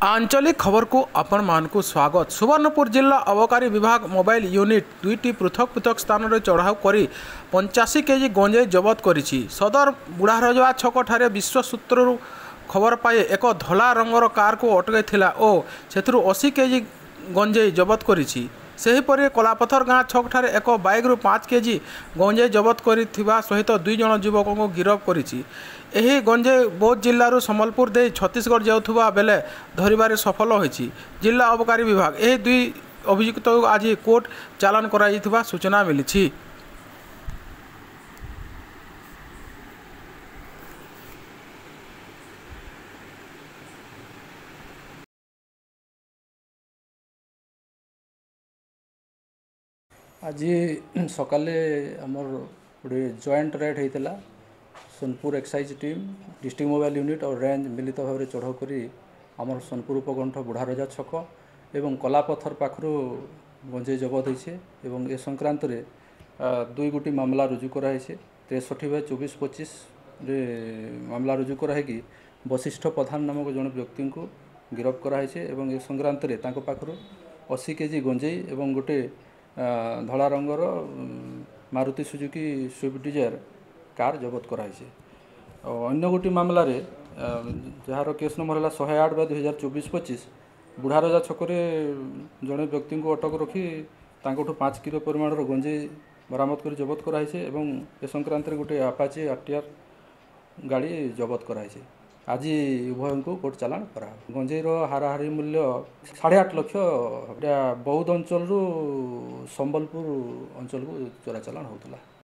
आंचलिक खबर को आपण मानकु स्वागत। सुवर्णपुर जिला अबकारी विभाग मोबाइल यूनिट दुईटी पृथक पृथक स्थान में चढ़ाऊ कर 85 केजी गंजेई जबत करिछि। सदर बुढ़ारजवा छक ठारे विश्व सूत्रु खबर पाई एक धला रंगर कार को अटकैथिला और सेथुरु 80 केजी गंजेई जबत करिछि। सेहीपरि कलापथर गाँ छक ठारे एक बाइक्रु 5 केजी गंजेई जबत करिथिबा सहित 2 जन युवकों को गिरफ्त करिछि। एही गंजेई बौद्ध जिल्लारू सम्बलपुर दे छत्तीसगढ़ जाउथुबा बेले धरिबारे सफल होइछि। जिला अबकारी विभाग एही 2 अभियुक्त आज कोर्ट चालान कराइथिबा सूचना मिलिछि। आज सकाले आमर गोटे जॉइंट रेड होता Sonpur excise team district mobile unit और रेंज मिलित भाव में चढ़ाऊ कर आमर सोनपुर उपकंठ बुढ़ारजा छक एवं कलापथर पाखु गंजेई जबत होइछे एवं ए संक्रांत रे 2 गोटी मामला रुजु कराई 63/24/25 रे मामला रुजु कराई वशिष्ठ प्रधान नामक जन व्यक्ति को गिरफ्त कराई एवं ए संक्रांत रे तांको पाखु 80 केजी गंजेई एवं गोटे धला रंगर Maruti Suzuki Swift Dzire car जबत कराई। अन्य गोटी मामला रे जार केस नंबर है 108/2024-25 बुढ़ारजा छकरे जड़े व्यक्ति को अटक रखी 5 किलो परिमाण गंजेई बरामद कर जबत कराई एवं ए संक्रांत रे गोटे अपाचे आरटीआर गाड़ी जबत कराई। आज उभय को कोर्ट चालान करा। गंजेईर हाराहारी मूल्य 8.5 लाख बौद्ध अंचल संबलपुर अंचल को चोरा चालान होता।